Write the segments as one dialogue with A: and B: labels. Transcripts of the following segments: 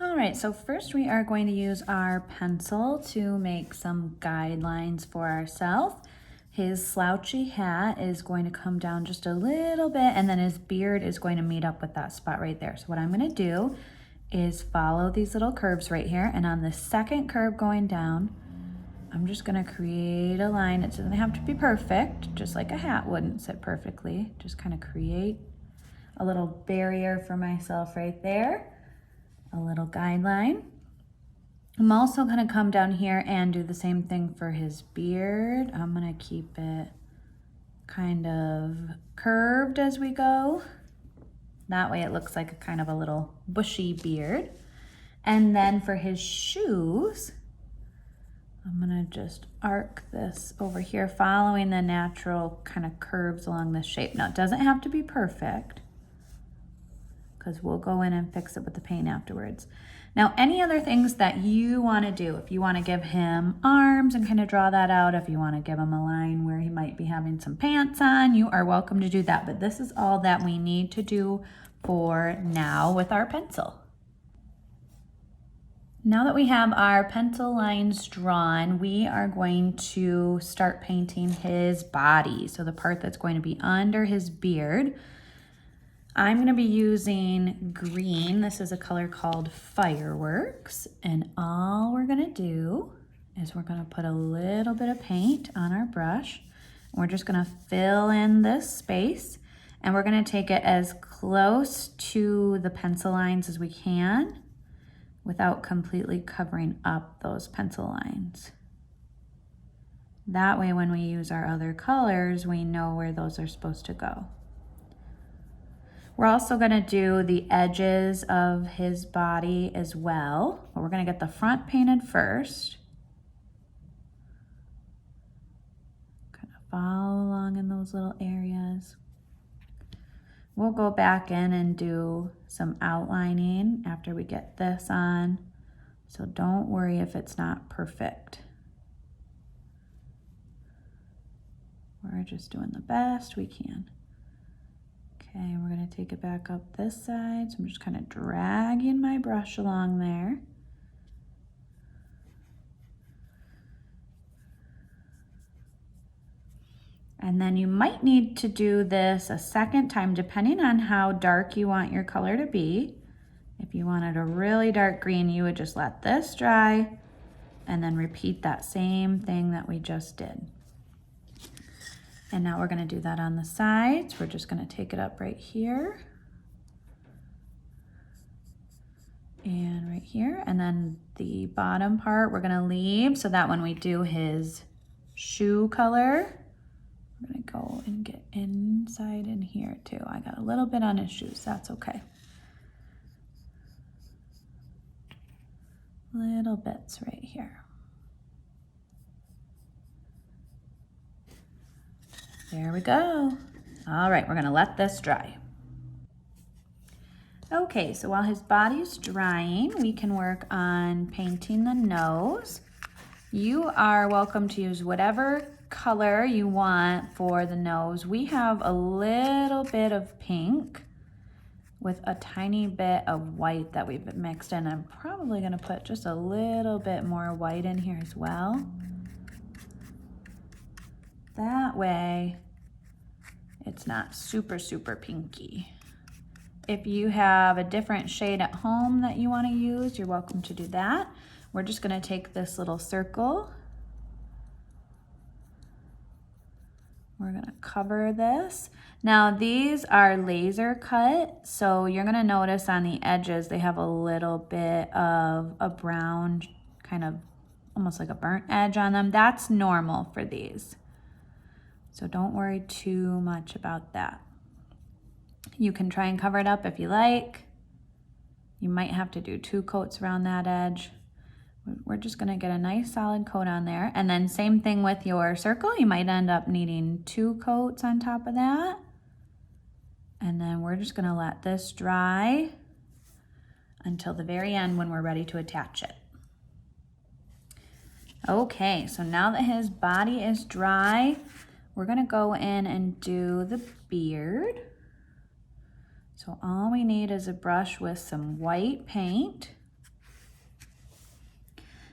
A: All right, so first we are going to use our pencil to make some guidelines for ourselves. His slouchy hat is going to come down just a little bit, and then his beard is going to meet up with that spot right there. So what I'm gonna do is follow these little curves right here, and on the second curve going down, I'm just gonna create a line. It doesn't have to be perfect, just like a hat wouldn't sit perfectly. Just kind of create a little barrier for myself right there. A little guideline. I'm also gonna come down here and do the same thing for his beard. I'm gonna keep it kind of curved as we go. That way it looks like a kind of a little bushy beard. And then for his shoes, I'm gonna just arc this over here, following the natural kind of curves along this shape. Now it doesn't have to be perfect, because we'll go in and fix it with the paint afterwards. Now, any other things that you want to do, if you want to give him arms and kind of draw that out, if you want to give him a line where he might be having some pants on, you are welcome to do that. But this is all that we need to do for now with our pencil. Now that we have our pencil lines drawn, we are going to start painting his body. So the part that's going to be under his beard. I'm going to be using green. This is a color called Fireworks. And all we're going to do is we're going to put a little bit of paint on our brush. We're just going to fill in this space. And we're going to take it as close to the pencil lines as we can without completely covering up those pencil lines. That way, when we use our other colors, we know where those are supposed to go. We're also gonna do the edges of his body as well. But we're gonna get the front painted first. Kind of follow along in those little areas. We'll go back in and do some outlining after we get this on. So don't worry if it's not perfect. We're just doing the best we can. Okay, we're gonna take it back up this side. So I'm just kind of dragging my brush along there. And then you might need to do this a second time depending on how dark you want your color to be. If you wanted a really dark green, you would just let this dry and then repeat that same thing that we just did. And now we're gonna do that on the sides. We're just gonna take it up right here. And right here. And then the bottom part we're gonna leave so that when we do his shoe color, we're gonna go and get inside in here too. I got a little bit on his shoes, that's okay. Little bits right here. There we go. All right, we're gonna let this dry. Okay, so while his body's drying, we can work on painting the nose. You are welcome to use whatever color you want for the nose. We have a little bit of pink with a tiny bit of white that we've mixed in. I'm probably gonna put just a little bit more white in here as well. That way, it's not super, super pinky. If you have a different shade at home that you want to use, you're welcome to do that. We're just going to take this little circle. We're going to cover this. Now these are laser cut, so you're going to notice on the edges they have a little bit of a brown, kind of almost like a burnt edge on them. That's normal for these. So don't worry too much about that. You can try and cover it up if you like. You might have to do 2 coats around that edge. We're just gonna get a nice solid coat on there. And then same thing with your circle. You might end up needing 2 coats on top of that. And then we're just gonna let this dry until the very end when we're ready to attach it. Okay, so now that his body is dry, we're gonna go in and do the beard. So all we need is a brush with some white paint.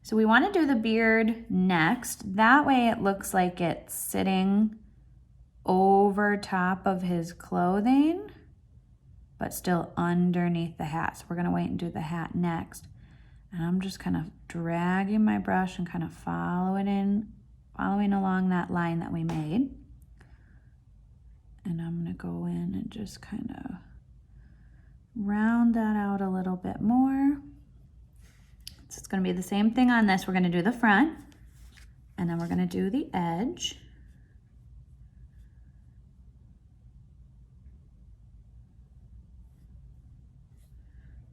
A: So we want to do the beard next. That way it looks like it's sitting over top of his clothing, but still underneath the hat. So we're gonna wait and do the hat next. And I'm just kind of dragging my brush and kind of following along that line that we made. And I'm gonna go in and just kind of round that out a little bit more. So it's gonna be the same thing on this. We're gonna do the front, and then we're gonna do the edge.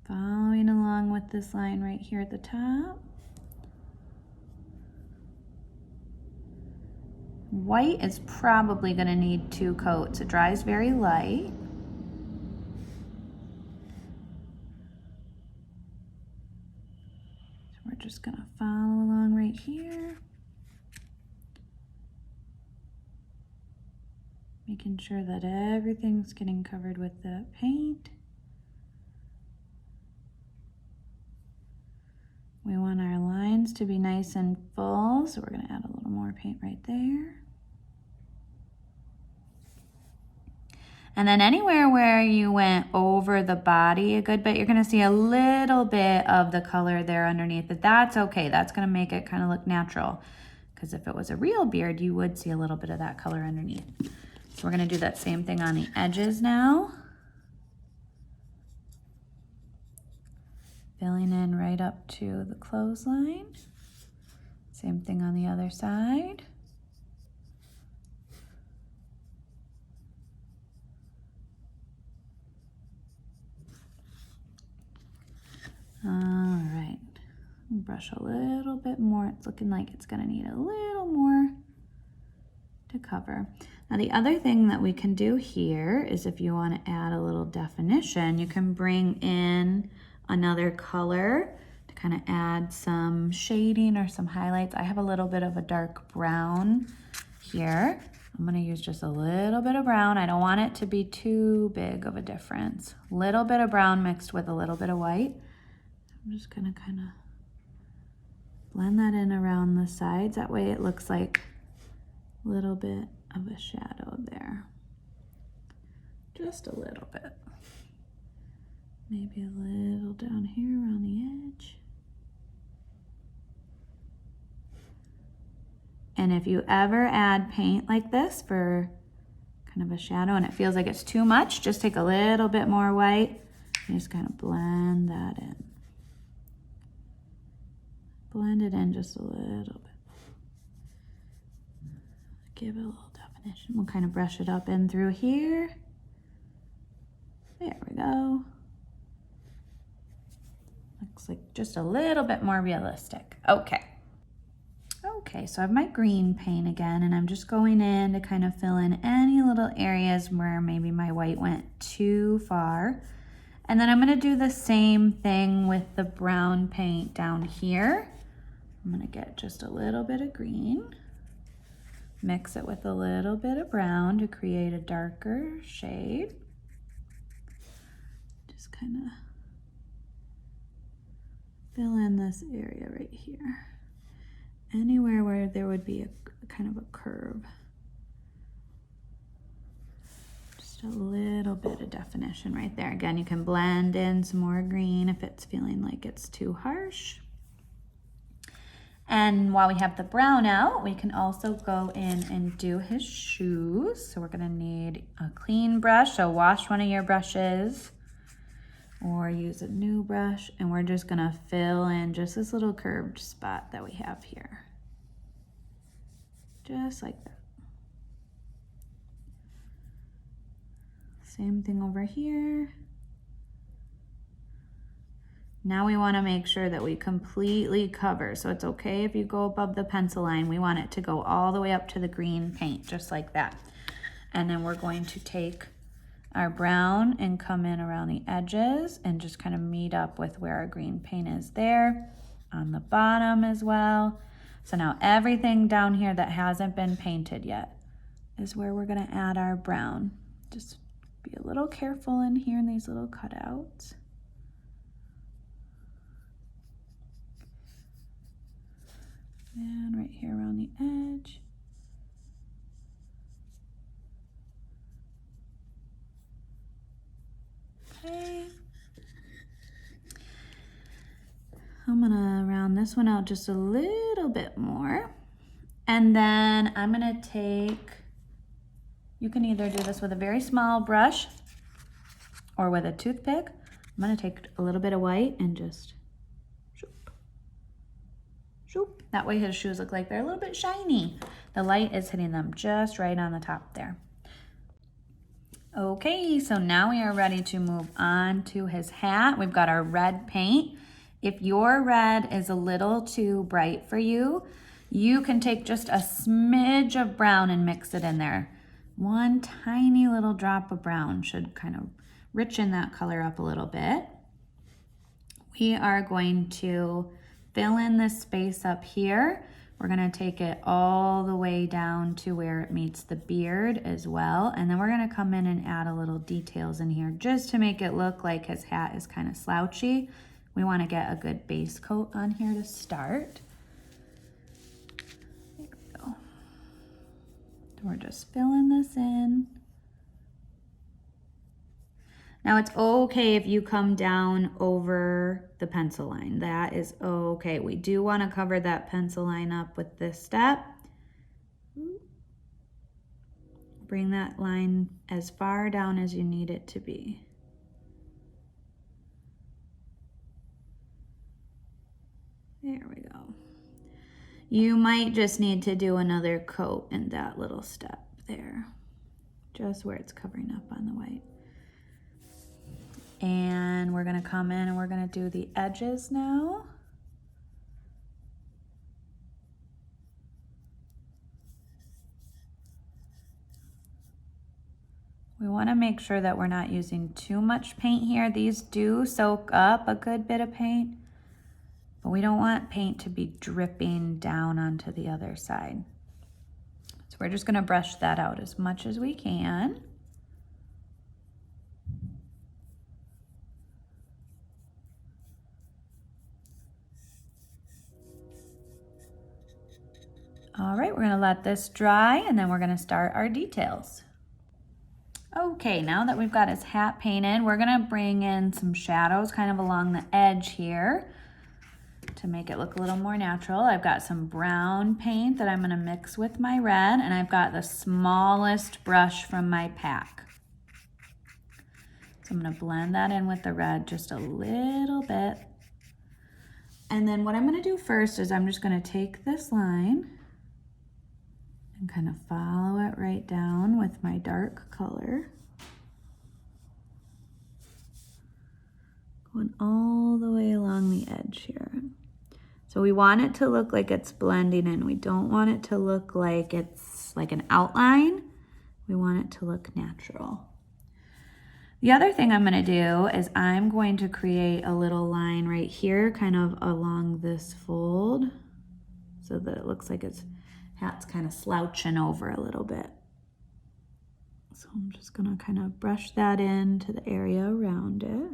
A: Following along with this line right here at the top. White is probably gonna need 2 coats. It dries very light. So we're just gonna follow along right here. Making sure that everything's getting covered with the paint. We want our lines to be nice and full, so we're gonna add a little more paint right there. And then anywhere where you went over the body a good bit, you're gonna see a little bit of the color there underneath it. That's okay, that's gonna make it kind of look natural. Because if it was a real beard, you would see a little bit of that color underneath. So we're gonna do that same thing on the edges now. Filling in right up to the clothesline. Same thing on the other side. All right, brush a little bit more. It's looking like it's gonna need a little more to cover. Now the other thing that we can do here is if you want to add a little definition, you can bring in another color to kind of add some shading or some highlights. I have a little bit of a dark brown here. I'm gonna use just a little bit of brown. I don't want it to be too big of a difference. Little bit of brown mixed with a little bit of white. I'm just gonna kind of blend that in around the sides. That way it looks like a little bit of a shadow there. Just a little bit. Maybe a little down here around the edge. And if you ever add paint like this for kind of a shadow and it feels like it's too much, just take a little bit more white and just kind of blend that in. Blend it in just a little bit. Give it a little definition. We'll kind of brush it up in through here. There we go. Looks like just a little bit more realistic. Okay. Okay, so I have my green paint again, and I'm just going in to kind of fill in any little areas where maybe my white went too far. And then I'm gonna do the same thing with the brown paint down here. I'm gonna get just a little bit of green, mix it with a little bit of brown to create a darker shade. Just kind of fill in this area right here. Anywhere where there would be a kind of a curve. Just a little bit of definition right there. Again, you can blend in some more green if it's feeling like it's too harsh. And while we have the brown out, we can also go in and do his shoes. So we're gonna need a clean brush, so wash one of your brushes or use a new brush, and we're just gonna fill in just this little curved spot that we have here. Just like that. Same thing over here. Now we wanna make sure that we completely cover. So it's okay if you go above the pencil line. We want it to go all the way up to the green paint, just like that. And then we're going to take our brown and come in around the edges and just kind of meet up with where our green paint is there, on the bottom as well. So now everything down here that hasn't been painted yet is where we're gonna add our brown. Just be a little careful in here in these little cutouts. And right here around the edge. Okay. I'm gonna round this one out just a little bit more. And then I'm gonna take, you can either do this with a very small brush or with a toothpick. I'm gonna take a little bit of white and just shoop, shoop. That way his shoes look like they're a little bit shiny. The light is hitting them just right on the top there. Okay, so now we are ready to move on to his hat. We've got our red paint. If your red is a little too bright for you, you can take just a smidge of brown and mix it in there. One tiny little drop of brown should kind of richen that color up a little bit. We are going to fill in this space up here. We're gonna take it all the way down to where it meets the beard as well. And then we're gonna come in and add a little details in here just to make it look like his hat is kind of slouchy. We wanna get a good base coat on here to start. There we go. So we're just filling this in. Now it's okay if you come down over the pencil line. That is okay. We do want to cover that pencil line up with this step. Bring that line as far down as you need it to be. There we go. You might just need to do another coat in that little step there, just where it's covering up on the white. And we're gonna come in and we're gonna do the edges now. We wanna make sure that we're not using too much paint here. These do soak up a good bit of paint, but we don't want paint to be dripping down onto the other side. So we're just gonna brush that out as much as we can. All right, we're gonna let this dry and then we're gonna start our details. Okay, now that we've got his hat painted, we're gonna bring in some shadows kind of along the edge here to make it look a little more natural. I've got some brown paint that I'm gonna mix with my red, and I've got the smallest brush from my pack. So I'm gonna blend that in with the red just a little bit. And then what I'm gonna do first is I'm just gonna take this line and kind of follow it right down with my dark color. Going all the way along the edge here. So we want it to look like it's blending in. We don't want it to look like it's like an outline. We want it to look natural. The other thing I'm gonna do is I'm going to create a little line right here, kind of along this fold, so that it looks like its hat's kind of slouching over a little bit. So I'm just gonna kind of brush that into the area around it.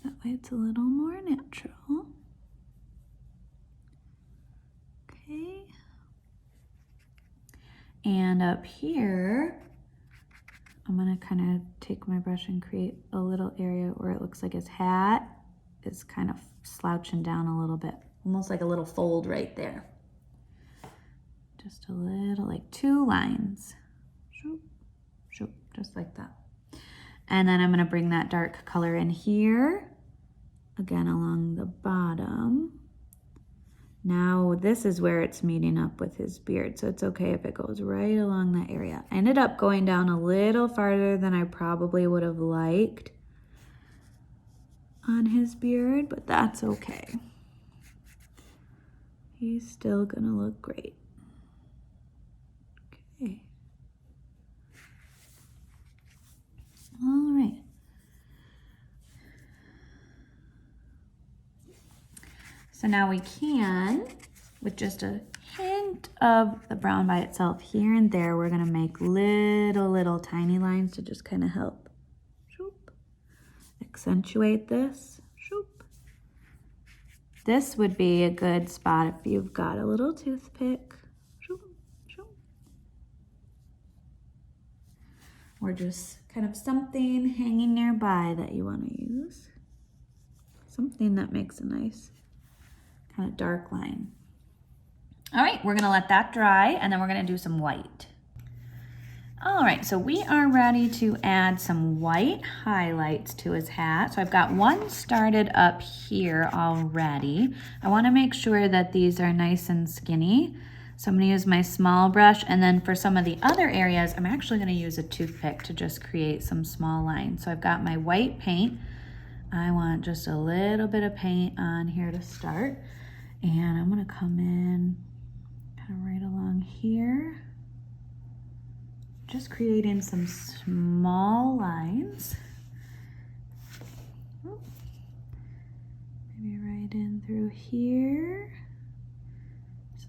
A: That way it's a little more natural. Okay. And up here, I'm gonna kind of take my brush and create a little area where it looks like his hat is kind of slouching down a little bit. Almost like a little fold right there. Just a little, like 2 lines. Shoop, shoop, just like that. And then I'm gonna bring that dark color in here, again along the bottom. Now this is where it's meeting up with his beard, so it's okay if it goes right along that area. I ended up going down a little farther than I probably would have liked on his beard, but that's okay. He's still gonna look great. Okay. All right. So now we can, with just a hint of the brown by itself here and there, we're gonna make little tiny lines to just kind of help shoop, accentuate this. Shoop. This would be a good spot if you've got a little toothpick. Or just kind of something hanging nearby that you want to use. Something that makes a nice kind of dark line. All right, we're gonna let that dry and then we're gonna do some white. All right, so we are ready to add some white highlights to his hat. So I've got one started up here already. I wanna make sure that these are nice and skinny. So I'm gonna use my small brush, and then for some of the other areas, I'm actually gonna use a toothpick to just create some small lines. So I've got my white paint. I want just a little bit of paint on here to start. And I'm gonna come in kind of right along here, just creating some small lines. Maybe right in through here.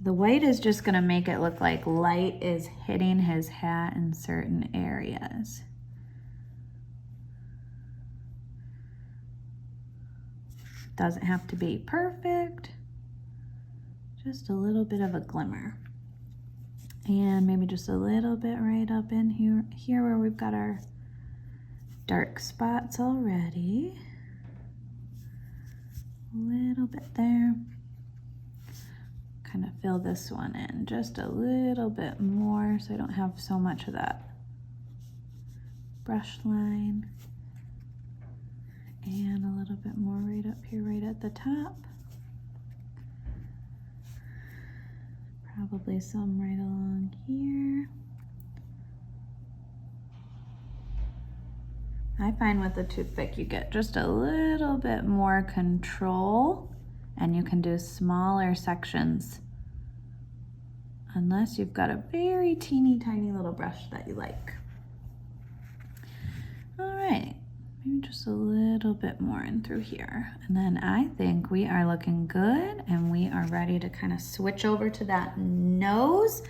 A: The white is just gonna make it look like light is hitting his hat in certain areas. Doesn't have to be perfect, just a little bit of a glimmer. And maybe just a little bit right up in here where we've got our dark spots already. A little bit there. Kind of fill this one in just a little bit more so I don't have so much of that brush line. And a little bit more right up here, right at the top. Probably some right along here. I find with the toothpick you get just a little bit more control, and you can do smaller sections unless you've got a very teeny tiny little brush that you like. All right, maybe just a little bit more in through here. And then I think we are looking good and we are ready to kind of switch over to that nose.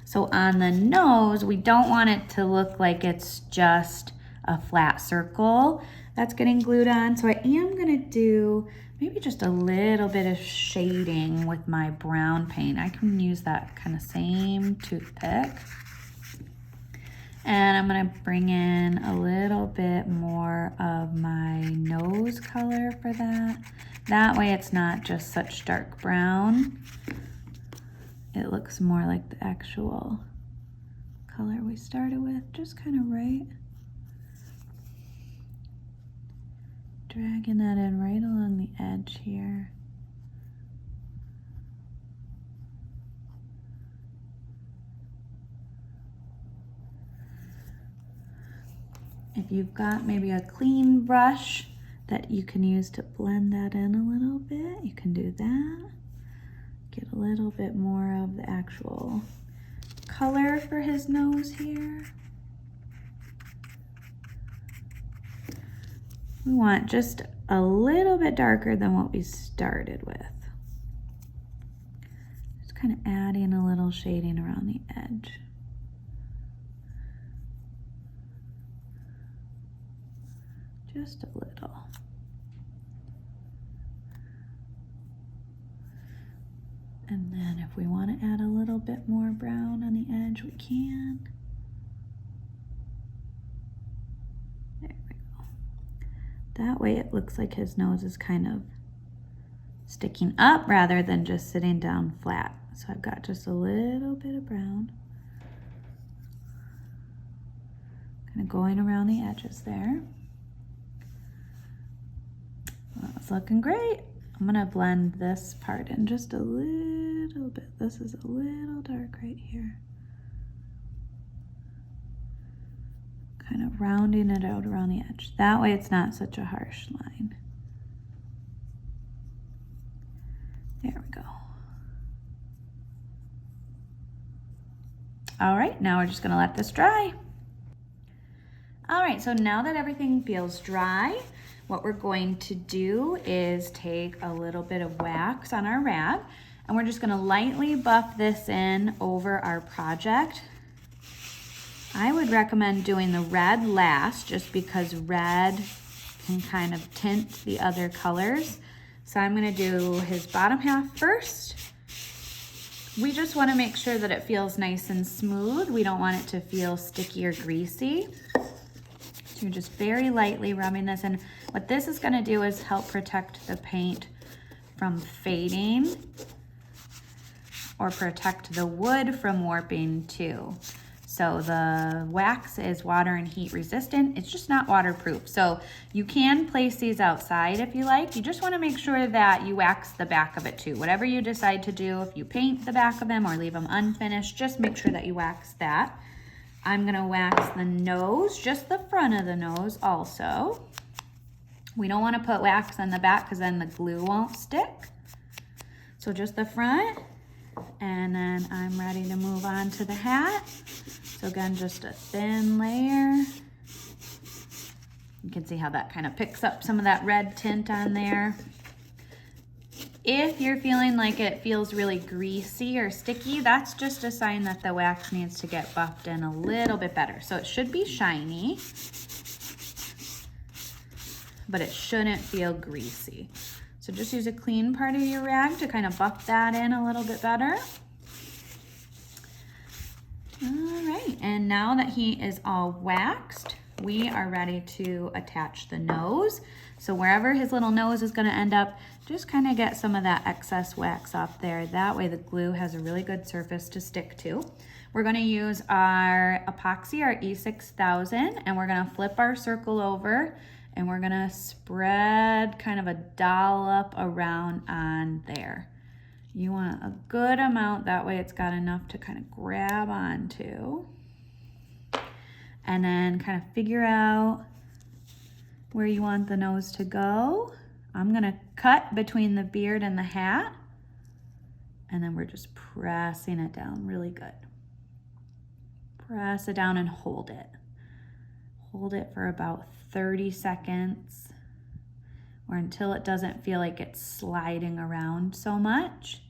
A: So on the nose, we don't want it to look like it's just a flat circle that's getting glued on. So I am gonna do maybe just a little bit of shading with my brown paint. I can use that kind of same toothpick. And I'm gonna bring in a little bit more of my nose color for that. That way it's not just such dark brown. It looks more like the actual color we started with, just kind of right. Dragging that in right along the edge here. If you've got maybe a clean brush that you can use to blend that in a little bit, you can do that. Get a little bit more of the actual color for his nose here. We want just a little bit darker than what we started with. Just kind of adding a little shading around the edge. Just a little. And then if we want to add a little bit more brown on the edge, we can. There we go. That way it looks like his nose is kind of sticking up rather than just sitting down flat. So I've got just a little bit of brown. Kind of going around the edges there. Well, it's looking great. I'm gonna blend this part in just a little bit. This is a little dark right here. Kind of rounding it out around the edge. That way it's not such a harsh line. There we go. All right, now we're just gonna let this dry. All right, so now that everything feels dry, what we're going to do is take a little bit of wax on our rag, and we're just gonna lightly buff this in over our project. I would recommend doing the red last, just because red can kind of tint the other colors. So I'm gonna do his bottom half first. We just wanna make sure that it feels nice and smooth. We don't want it to feel sticky or greasy. So you're just very lightly rubbing this in. What this is gonna do is help protect the paint from fading or protect the wood from warping too. So the wax is water and heat resistant. It's just not waterproof. So you can place these outside if you like. You just wanna make sure that you wax the back of it too. Whatever you decide to do, if you paint the back of them or leave them unfinished, just make sure that you wax that. I'm gonna wax the nose, just the front of the nose also. We don't wanna put wax on the back because then the glue won't stick. So just the front. And then I'm ready to move on to the hat. So again, just a thin layer. You can see how that kind of picks up some of that red tint on there. If you're feeling like it feels really greasy or sticky, that's just a sign that the wax needs to get buffed in a little bit better. So it should be shiny, but it shouldn't feel greasy. So just use a clean part of your rag to kind of buff that in a little bit better. All right, and now that he is all waxed, we are ready to attach the nose. So wherever his little nose is gonna end up, just kind of get some of that excess wax off there. That way the glue has a really good surface to stick to. We're gonna use our epoxy, our E6000, and we're gonna flip our circle over and we're gonna spread kind of a dollop around on there. You want a good amount, that way it's got enough to kind of grab onto. And then kind of figure out where you want the nose to go. I'm gonna cut between the beard and the hat, and then we're just pressing it down really good. Press it down and hold it. Hold it for about 30 seconds or until it doesn't feel like it's sliding around so much.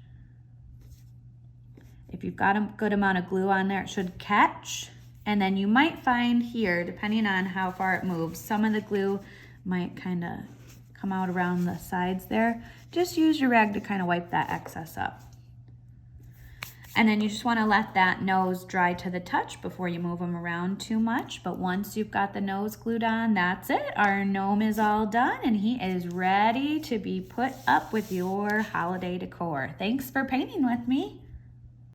A: If you've got a good amount of glue on there, it should catch. And then you might find here, depending on how far it moves, some of the glue might kind of come out around the sides there. Just use your rag to kind of wipe that excess up. And then you just want to let that nose dry to the touch before you move them around too much. But once you've got the nose glued on, that's it. Our gnome is all done and he is ready to be put up with your holiday decor. Thanks for painting with me.